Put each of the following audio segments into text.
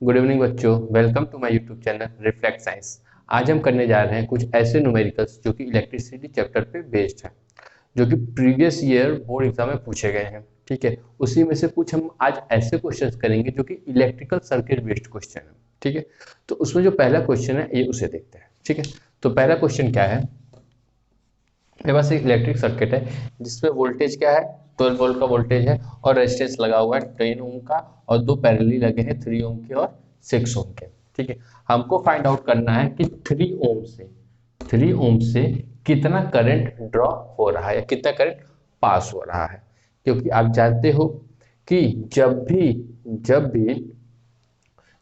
Good evening बच्चों, welcome to my YouTube channel reflect science. आज हम करने जा रहे हैं कुछ ऐसे न्यूमेरिकल्स जो कि इलेक्ट्रिसिटी चैप्टर पे बेस्ड है, जो कि प्रीवियस ईयर बोर्ड एग्जाम में पूछे गए हैं। ठीक है, उसी में से कुछ हम आज ऐसे क्वेश्चंस करेंगे जो कि इलेक्ट्रिकल सर्किट बेस्ड क्वेश्चन है। ठीक है, तो उसमें जो पहला क्वेश्चन है ये उसे देखते हैं। ठीक है, तो पहला क्वेश्चन क्या है, मेरे पास एक इलेक्ट्रिक सर्किट है जिसमें वोल्टेज क्या है, 12 वोल्ट का वोल्टेज है और रेजिस्टेंस लगा हुआ है 10 ओम का, और दो पैरेलली लगे हैं 3 ओम के और 6 ओम के। ठीक है, हमको फाइंड आउट करना है कि 3 ओम से कितना करंट ड्रॉ हो रहा है या कितना करंट पास हो रहा है। क्योंकि आप जानते हो कि जब भी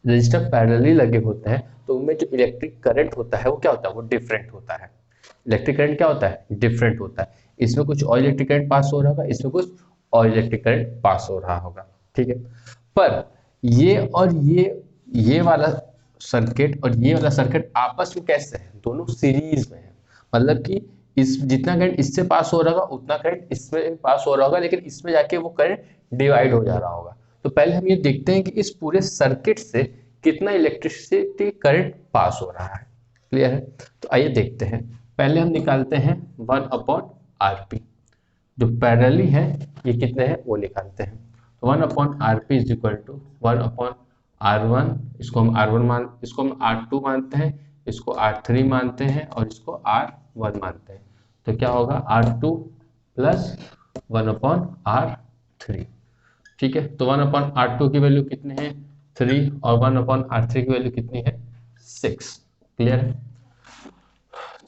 रजिस्टर पैरेलली लगे होते हैं तो उनमें जो इलेक्ट्रिक करंट होता है वो क्या होता है, वो डिफरेंट होता है। इलेक्ट्रिक करंट क्या होता है, डिफरेंट होता है। इसमें कुछ और इलेक्ट्रिक करंट पास हो रहा होगा, इसमें कुछ और इलेक्ट्रिक करंट पास हो रहा होगा। ठीक है, पर ये और ये वाला सर्किट और ये वाला सर्किट आपस में कैसे है, दोनों सीरीज में है। मतलब कि इस जितना करंट इससे पास हो रहा होगा उतना करंट इसमें पास हो रहा होगा, लेकिन इसमें जाके वो करंट डिवाइड हो जा रहा होगा। तो पहले हम ये देखते हैं कि इस पूरे सर्किट से कितना इलेक्ट्रिसिटी करंट पास हो रहा है। क्लियर है, तो आइए देखते हैं। पहले हम निकालते हैं 1/RP, जो पैरेलली है ये कितने हैं वो निकालते हैं। तो 1/RP is equal to 1/R1, इसको हम R2 मानते हैं, इसको R3 मानते हैं और इसको R1 मानते हैं। तो क्या होगा, R2 प्लस 1/R3। ठीक है, तो 1/R2 की वैल्यू कितनी है, 3, और 1/R3 की वैल्यू कितनी है, 6। क्लियर है,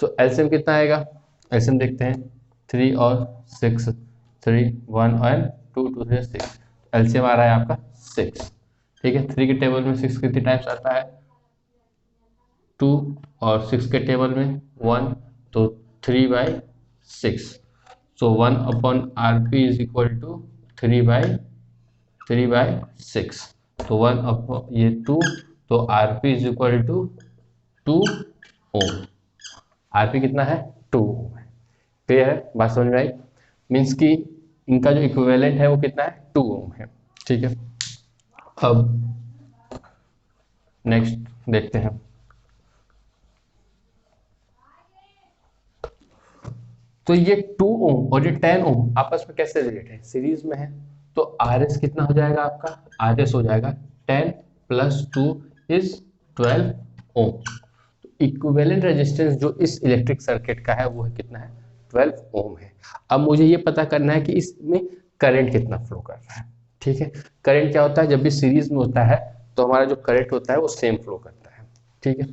तो एलसीएम कितना आएगा, एलसीएम देखते हैं। 3 और 6, 3 1 और 2 2 3 6, एलसीएम आ रहा है आपका 6। ठीक है, 3 के टेबल में 6 कितनी टाइम्स आता है, 2, और 6 के टेबल में 1, तो 3/6। So 1/RP is equal to 3/6। तो 1 ये 2, तो RP is equal to 2 ohm. RP कितना है, 2 ओम है। क्लियर है, बात समझ में आई। मीन्स कि इनका जो इक्विवेलेंट है वो कितना है, 2 ओम है। ठीक है, अब नेक्स्ट देखते हैं। तो ये 2 ओम और ये 10 ओम आपस में कैसे रिलेटेड है, सीरीज में है। तो आरएस कितना हो जाएगा आपका, आरएस हो जाएगा 10 plus 2 is 12 ohm. Equivalent resistance जो इस इलेक्ट्रिक सर्किट का है वो है कितना है, 12 ओम है। अब मुझे ये पता करना है कि इसमें करंट कितना फ्लो कर रहा है। ठीक है, करंट क्या होता है, जब भी सीरीज में होता है तो हमारा जो करंट होता है वो सेम फ्लो करता है। ठीक है,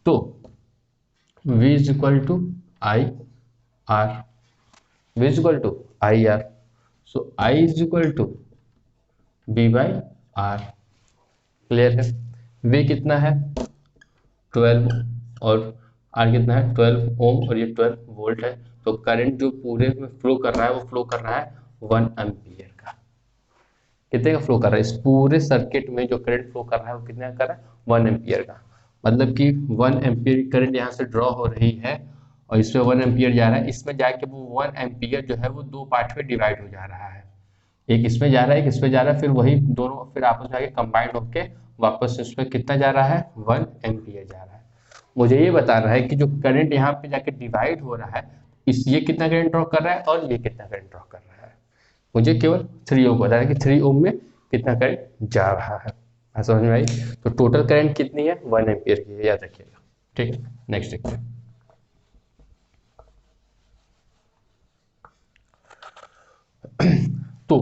तो V is equal to I R, V is equal to I R, so I is equal to V/R। Clear है, V कितना है 12 और R कितना है 12 ओम और ये 12 वोल्ट है। तो करंट जो पूरे में फ्लो कर रहा है वो फ्लो कर रहा है 1 एम्पियर का। कितने का फ्लो कर रहा है, इस पूरे सर्किट में जो करंट फ्लो कर रहा है वो कितने का कर रहा है, 1 एम्पियर का। मतलब कि 1 एम्पियर करंट यहाँ से ड्रॉ हो रही है और इसमें 1 एम्पियर जा रहा है, इसमें जाके वो 1 एम्पियर जो है वो दो पार्ट में डिवाइड हो जा रहा है। एक इसमें जा रहा है, एक इसमें जा रहा है, फिर वही दोनों फिर आपस में आके कंबाइंड होके वापस इसमें कितना जा रहा है, 1 एम्पियर जा रहा है। मुझे ये बता रहा है कि जो करंट यहाँ पे जाके डिवाइड हो रहा है, इस ये कितना करंट ड्रॉ कर रहा है और ये कितना करंट ड्रॉ कर रहा है। मुझे केवल 3 ओम बता रहा है कि 3 ओम में कितना करंट जा रहा है। समझ में आई। तो टोटल करंट कितनी है, 1 एम्पियर की है, याद रखिएगा। ठीक है, नेक्स्ट देखते हैं। तो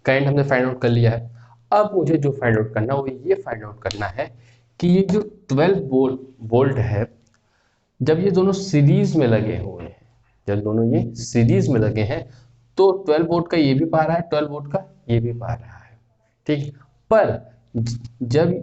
करंट हमने फाइंड आउट कर लिया है। अब मुझे जो फाइंड आउट करना है वो ये फाइंड आउट करना है कि ये जो 12 वोल्ट है, जब ये दोनों सीरीज में लगे हुए हैं, जब दोनों ये सीरीज में लगे हैं तो 12 वोल्ट का ये भी पा रहा है, 12 वोल्ट का ये भी पा रहा है। ठीक, पर जब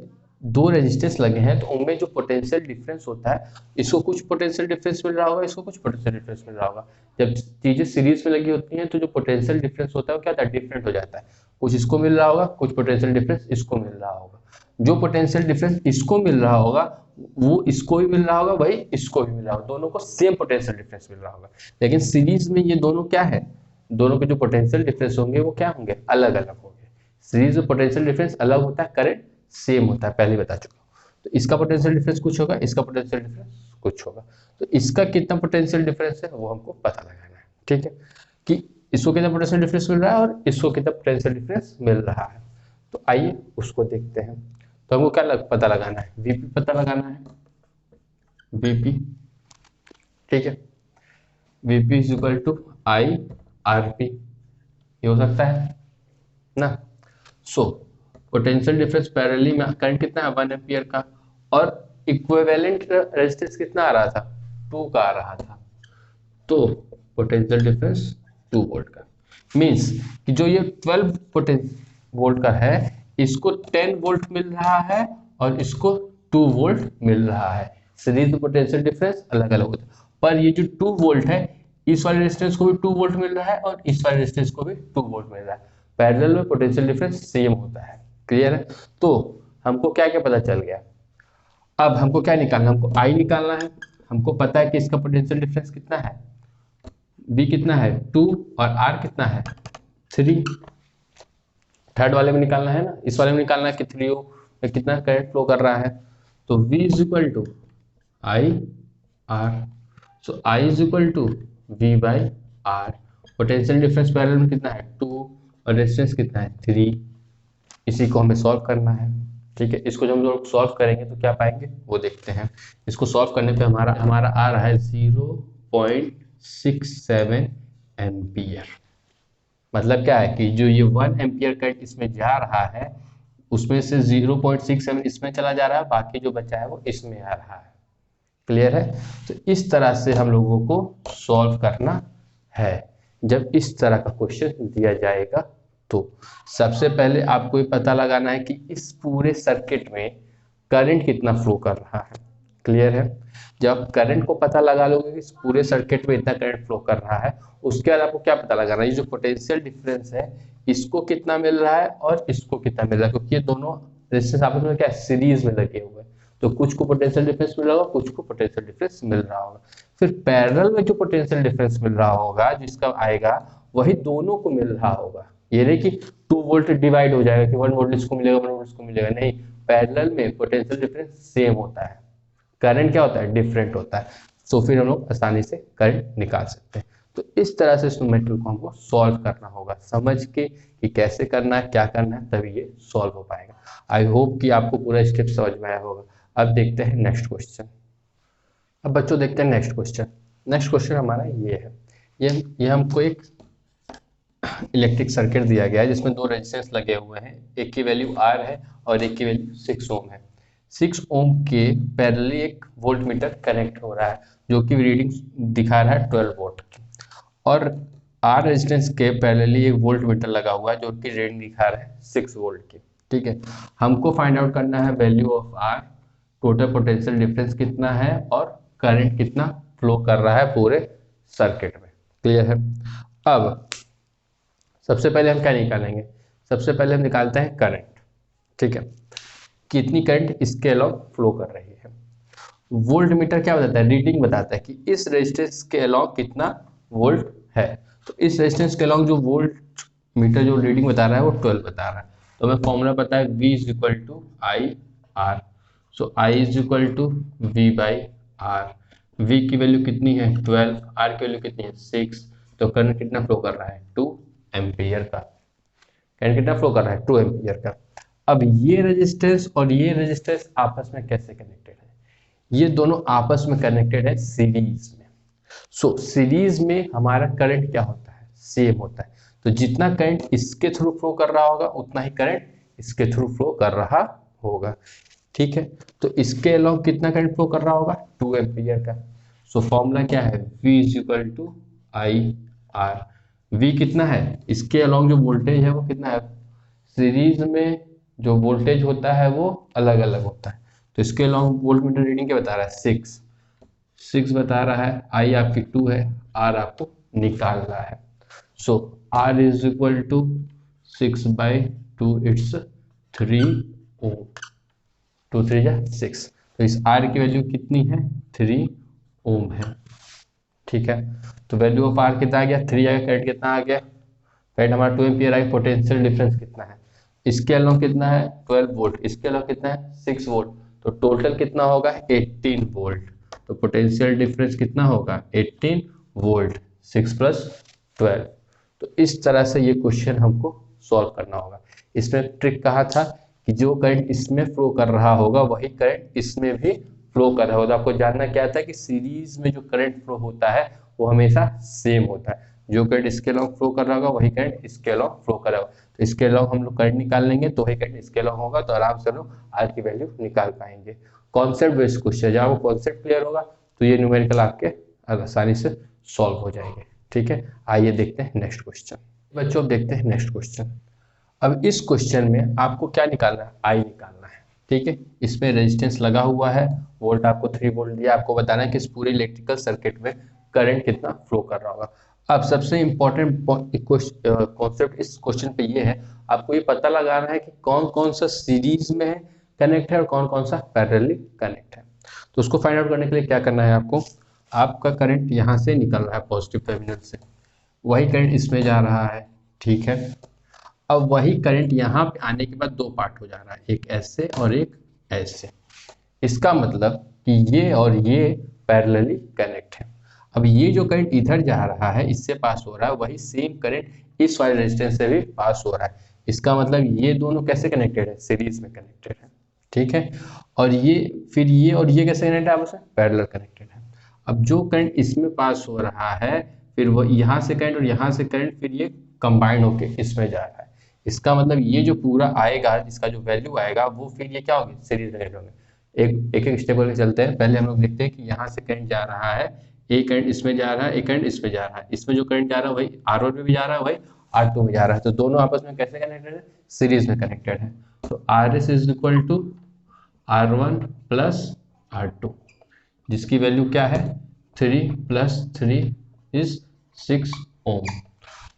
दो रेजिस्टेंस लगे हैं तो उनमें जो पोटेंशियल डिफरेंस होता है, इसको कुछ पोटेंशियल डिफरेंस मिल रहा होगा, इसको कुछ पोटेंशियल डिफरेंस मिल रहा होगा। जब चीजें सीरीज में लगी होती हैं तो जो पोटेंशियल डिफरेंस होता है वो क्या होता है, डिफरेंट हो जाता है। कुछ इसको मिल रहा होगा, कुछ पोटेंशियल डिफरेंस इसको मिल रहा होगा। जो पोटेंशियल डिफरेंस इसको मिल रहा होगा वो इसको भी मिल रहा होगा, वही इसको भी मिल रहा होगा, दोनों को सेम पोटेंशियल डिफरेंस मिल रहा होगा। लेकिन सीरीज में ये दोनों क्या है, दोनों के जो पोटेंशियल डिफरेंस होंगे वो क्या होंगे, अलग अलग होंगे। सीरीज में पोटेंशियल डिफरेंस अलग होता है, करंट सेम होता है, पहले बता चुका हूँ। तो इसका पोटेंशियल डिफरेंस कुछ होगा, इसका पोटेंशियल डिफरेंस कुछ होगा। तो इसका कितना पोटेंशियल डिफरेंस है वो हमको पता लगाना है, ठीक है, कि इसको कितना पोटेंशियल डिफरेंस मिल रहा है और इसको कितना पोटेंशियल डिफरेंस मिल रहा है। तो आइए उसको देखते हैं। तो हमको क्या पता लगाना है, वीपी पता लगाना है, वीपी, ठीक है, VP is equal to I R P, ये हो सकता है ना। सो पोटेंशियल डिफरेंस पैरेलली में करंट कितना है 1 एम्पियर का, और इक्विवेलेंट रेजिस्टेंस कितना आ रहा था 2 का आ रहा था। तो पोटेंशियल डिफरेंस 2 वोल्ट का मींस कि जो ये 12 वोल्ट का है इसको 10 वोल्ट मिल रहा है और इसको 2 वोल्ट मिल रहा है। सीरीज में पोटेंशियल डिफरेंस अलग अलग होता है, पर ये जो 2 वोल्ट है इस वाले रेजिस्टेंस को भी 2 वोल्ट मिल रहा है और इस वाले रेजिस्टेंस को भी 2 वोल्ट मिल रहा है। पैरेलल में पोटेंशियल डिफरेंस सेम होता है, क्लियर है। तो हमको क्या क्या पता चल गया। अब हमको क्या निकालना है, हमको आई निकालना है। हमको पता है कि इसका पोटेंशियल डिफरेंस कितना है, V कितना है 2 और R कितना है 3। थर्ड वाले में निकालना है ना, इस वाले में निकालना है कि 3 में कितना करंट फ्लो कर रहा है। तो V is equal to I R, so I is equal to V by R. Potential difference parallel में कितना है 2 और रेजिस्टेंस कितना है 3। इसी को हमें सॉल्व करना है, ठीक है। इसको जब हम लोग सॉल्व करेंगे तो क्या पाएंगे वो देखते हैं। इसको सॉल्व करने पे हमारा आ रहा है 0.67 एम्पियर। मतलब क्या है कि जो ये 1 एम्पियर करंट इसमें जा रहा है उसमें से 0.67 इसमें चला जा रहा है, बाकी जो बचा है वो इसमें आ रहा है, क्लियर है। तो इस तरह से हम लोगों को सॉल्व करना है। जब इस तरह का क्वेश्चन दिया जाएगा तो सबसे पहले आपको ये पता लगाना है कि इस पूरे सर्किट में करंट कितना फ्लो कर रहा है, क्लियर है। जब करंट को पता लगा लोगे कि इस पूरे सर्किट में इतना करंट फ्लो कर रहा है, उसके बाद आपको क्या पता लगाना है, ये जो पोटेंशियल डिफरेंस है इसको कितना मिल रहा है और इसको कितना मिल रहा है, क्योंकि ये दोनों रेजिस्टेंस आपस में क्या सीरीज में लगे हुए हैं। तो कुछ को पोटेंशियल डिफरेंस मिल रहा होगा, कुछ को पोटेंशियल डिफरेंस मिल रहा होगा। फिर पैरेलल में जो पोटेंशियल डिफरेंस मिल रहा होगा जिसका आएगा वही दोनों को मिल रहा होगा। ये नहीं कि 2 वोल्ट डिवाइड हो जाएगा कि 1 वोल्ट इसको मिलेगा 1 वोल्ट इसको मिलेगा, नहीं, पैरेलल में पोटेंशियल डिफरेंस सेम होता है, करंट क्या होता है डिफरेंट होता है। तो फिर हम लोग आसानी से करंट निकाल सकते हैं। तो इस तरह से इस न्यूमेरिकल को हमको सॉल्व करना होगा, समझ के कि कैसे करना है क्या करना है, तभी ये सॉल्व हो पाएगा। आई होप कि आपको पूरा स्टेप समझ में आया होगा। अब देखते हैं नेक्स्ट क्वेश्चन। अब बच्चों देखते हैं नेक्स्ट क्वेश्चन। नेक्स्ट क्वेश्चन हमारा ये है, ये हमको एक इलेक्ट्रिक सर्किट दिया गया है जिसमें 2 रेजिस्टेंस लगे हुए हैं, एक की वैल्यू R है और एक की वैल्यू 6 ओम है। 6 ओम के पैरेलली एक वोल्ट मीटर कनेक्ट हो रहा है जो कि रीडिंग दिखा रहा है 12 वोल्ट की, और R रेजिस्टेंस के पैरेलली एक वोल्ट मीटर लगा हुआ है जो कि रीडिंग दिखा रहा है 6 वोल्ट की, ठीक है। हमको फाइंड आउट करना है value of R, total potential difference कितना है और करंट कितना फ्लो कर रहा है पूरे सर्किट में, क्लियर है। अब सबसे पहले हम क्या निकालेंगे, सबसे पहले हम निकालते हैं करंट, ठीक है, कितनी करंट इसके अलॉन्ग फ्लो कर रही है। वोल्ट मीटर क्या बताता है, रीडिंग बताता है कि इस रेजिस्टेंस के अलॉन्ग कितना वोल्ट है। तो इस रेजिस्टेंस के अलॉन्ग जो वोल्ट मीटर जो रीडिंग बता रहा है वो 12 बता रहा है। तो हमें फॉर्मूला पता है V is equal to I R, so I is equal to V by R. V की वैल्यू कितनी है 12, R की वैल्यू कितनी है 6, तो करंट कितना फ्लो कर रहा है 2 एम्पियर का। करंट कितना फ्लो कर रहा है 2 एम्पियर का। अब ये रेजिस्टेंस और ये रेजिस्टेंस आपस में कैसे कनेक्टेड है, ये दोनों आपस में कनेक्टेड है सीरीज में। सो सीरीज में हमारा करंट क्या होता है सेम होता है, तो जितना करंट इसके थ्रू फ्लो कर रहा होगा उतना ही करंट इसके थ्रू फ्लो कर रहा होगा, ठीक है। तो इसके अलॉन्ग कितना करंट फ्लो कर रहा होगा 2 एम्पियर का। सो फॉर्मूला क्या है V is equal to I R. V कितना है, इसके अलॉन्ग जो वोल्टेज है वो कितना है, सीरीज में जो वोल्टेज होता है वो अलग अलग होता है। तो इसके अलॉन्ग वोल्ट मीटर रीडिंग क्या बता रहा है 6 बता रहा है, I आपकी 2 है, R आपको निकालना है। So R is equal to 6 by 2, it's 3 ohm, 2 3 जा 6। तो इस R की वैल्यू कितनी है 3 ओम है, ठीक है। तो वैल्यू ऑफ R कितना आ गया 3 आ गया, करंट कितना आ गया, करंट हमारा 2 एम्पियर आ गया। पोटेंशियल डिफरेंस कितना है, इसके अलॉन्ग कितना है 12 वोल्ट, इसके अलॉन्ग कितना है 6 वोल्ट, तो टोटल कितना होगा 18 वोल्ट। तो पोटेंशियल डिफरेंस कितना होगा 18 वोल्ट, 6 प्लस 12। तो इस तरह से ये क्वेश्चन हमको सॉल्व करना होगा। इसमें ट्रिक कहा था कि जो करंट इसमें फ्लो कर रहा होगा वही करंट इसमें भी फ्लो कर रहा होगा। आपको जानना क्या था कि सीरीज में जो करंट फ्लो होता है वो हमेशा सेम होता है, जो करंट इसके अलॉन्ग फ्लो कर रहा होगा वही करंट इसके अलॉन्ग फ्लो कर रहा होगा। तो इसके अलॉन्ग हम लोग करंट निकाल लेंगे तो वही करंट इसके अलॉन्ग होगा, तो आराम से हम लोग आर की वैल्यू निकाल पाएंगे। कॉन्सेप्ट बेस्ड क्वेश्चन, जब आपको कॉन्सेप्ट क्लियर होगा तो ये न्यूमेरिकल आपके आसानी से सॉल्व हो जाएंगे। ठीक है, आइए देखते हैं नेक्स्ट क्वेश्चन। बच्चों अब देखते हैं नेक्स्ट क्वेश्चन। अब इस क्वेश्चन में आपको क्या निकालना है, आई निकालना है। ठीक है, इसमें रेजिस्टेंस लगा हुआ है, वोल्ट आपको 3 वोल्ट दिया, आपको बताना है कि इस पूरे इलेक्ट्रिकल सर्किट में करंट कितना फ्लो कर रहा होगा। अब सबसे इंपॉर्टेंट कॉन्सेप्ट इस क्वेश्चन पे ये है, आपको ये पता लगाना है कि कौन कौन सा सीरीज में है कनेक्ट है और कौन कौन सा पैरेलली कनेक्ट है। तो उसको फाइंड आउट करने के लिए क्या करना है आपको, आपका करंट यहाँ से निकल रहा है पॉजिटिव टर्मिनल से, वही करंट इसमें जा रहा है। ठीक है, अब वही करंट यहाँ पे आने के बाद दो पार्ट हो जा रहा है, एक ऐसे और एक ऐसे। इसका मतलब कि ये और ये पैरेलली कनेक्ट है। अब ये जो करंट इधर जा रहा है इससे पास हो रहा है, वही सेम करंट इस वाले रेजिस्टेंस से भी पास हो रहा है। इसका मतलब ये दोनों कैसे कनेक्टेड है, सीरीज में कनेक्टेड है। ठीक है, और ये फिर ये और ये कैसे कनेक्टेड है, आपस में पैरेलल कनेक्टेड है। अब जो करंट इसमें पास हो रहा है, फिर वो यहाँ से करंट और यहाँ से करंट, फिर ये कंबाइन होके इसमें जा रहा है। इसका मतलब ये जो पूरा आएगा, इसका जो वैल्यू आएगा वो फिर ये क्या होगी, सीरीज कनेक्ट होंगे। एक एक स्टेप करके चलते हैं। पहले हम लोग देखते हैं कि यहाँ से करंट जा रहा है, एक करंट इसमें जा रहा है, एक करंट इसमें जा रहा है। इसमें जो करंट जा रहा है वही R1 में भी जा रहा है, वही R2 में जा रहा है। तो दोनों आपस में कैसे कनेक्टेड है, सीरीज में कनेक्टेड है। तो RS is equal to R1 plus R2, जिसकी वैल्यू क्या है 3 प्लस 3 इज 6 ओम।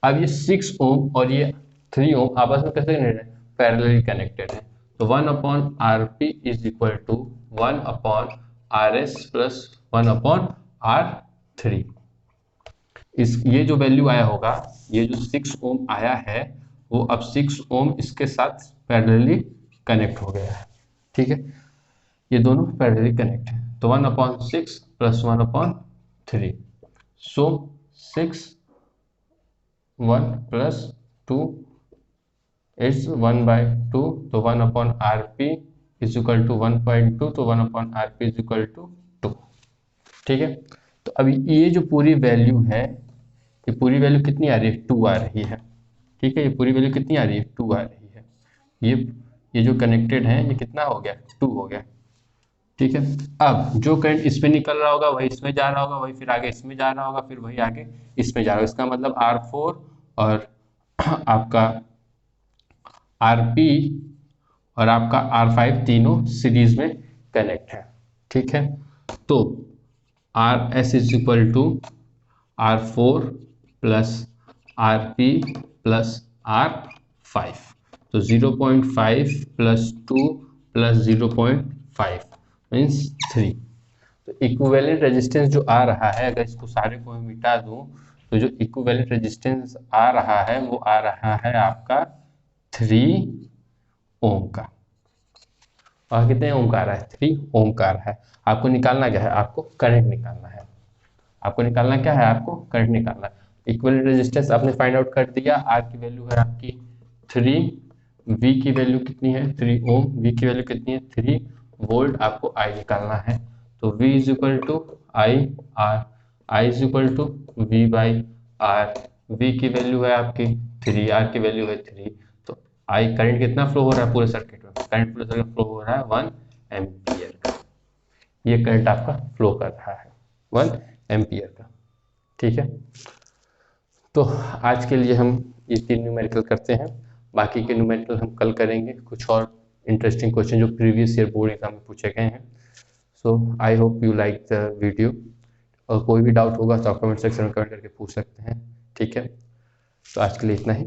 अब ये 6 ओम और ये 3 ओम आपस में कैसे कनेक्टेड है, पैरेलली कनेक्टेड है। तो 1 upon RP is equal to 1 upon RS plus 1 upon R3। इस ये जो वैल्यू आया होगा, ये जो 6 ओम आया है वो अब 6 ओम इसके साथ पैरेलली कनेक्ट हो गया है। ठीक है, ये दोनों पैरेलली कनेक्ट है। तो 1 upon 6 plus 1 upon 3, so 6 1 plus 2 it's 1/2, तो 1 upon RP is equal to 1.2, तो 1 upon RP is equal to 2। ठीक है, तो अभी ये जो पूरी वैल्यू है, ये पूरी वैल्यू कितनी आ रही है, 2 आ रही है। ठीक है, ये पूरी वैल्यू कितनी आ रही है, 2 आ रही है। ये जो कनेक्टेड है ये कितना हो गया, 2 हो गया। ठीक है, अब जो करंट इसमें निकल रहा होगा वही इसमें जा रहा होगा, वही फिर आगे इसमें जा रहा होगा, फिर वही आगे इसमें जा रहा होगा। इसका मतलब R4 और आपका RP और आपका R5 तीनों सीरीज में कनेक्ट है। ठीक है, तो RS is equal to R4 plus RP plus R5, तो 0.5 प्लस 2 प्लस 0.5 मीन्स 3। तो इक्विवेलेंट रेजिस्टेंस जो आ रहा है, अगर इसको सारे को मैं मिटा दूं तो जो इक्विवेलेंट रेजिस्टेंस आ रहा है वो आ रहा है आपका 3 ओम का। और कितने ओम का आ रहा है, 3 ओम का आ रहा है। आपको निकालना क्या है, आपको करंट निकालना है। आपको निकालना क्या है, आपको करंट निकालना है। इक्विवेलेंट रेजिस्टेंस आपने फाइंड आउट कर दिया, R की वैल्यू है आपकी 3, V की वैल्यू कितनी है 3 ओम, V की वैल्यू कितनी है 3 वोल्ट, आपको I निकालना है। तो V is equal to I is equal to V/R। V की वैल्यू है आपकी 3, R की वैल्यू है 3, तो I करंट कितना फ्लो हो रहा है पूरे सर्किट में, करंट पूरे सर्किट फ्लो हो रहा है 1 एम्पियर का। ये करंट आपका फ्लो कर रहा है 1 एम्पियर का। ठीक है, तो आज के लिए हम ये 3 न्यूमेरिकल करते हैं, बाकी के न्यूमेरिकल हम कल करेंगे। कुछ और इंटरेस्टिंग क्वेश्चन जो प्रीवियस ईयर बोर्ड एग्जाम में पूछे गए हैं। So I hope you like the video, और कोई भी डाउट होगा तो आप कमेंट सेक्शन में कमेंट करके पूछ सकते हैं। ठीक है, तो आज के लिए इतना ही।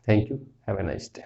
Thank you, have a nice day.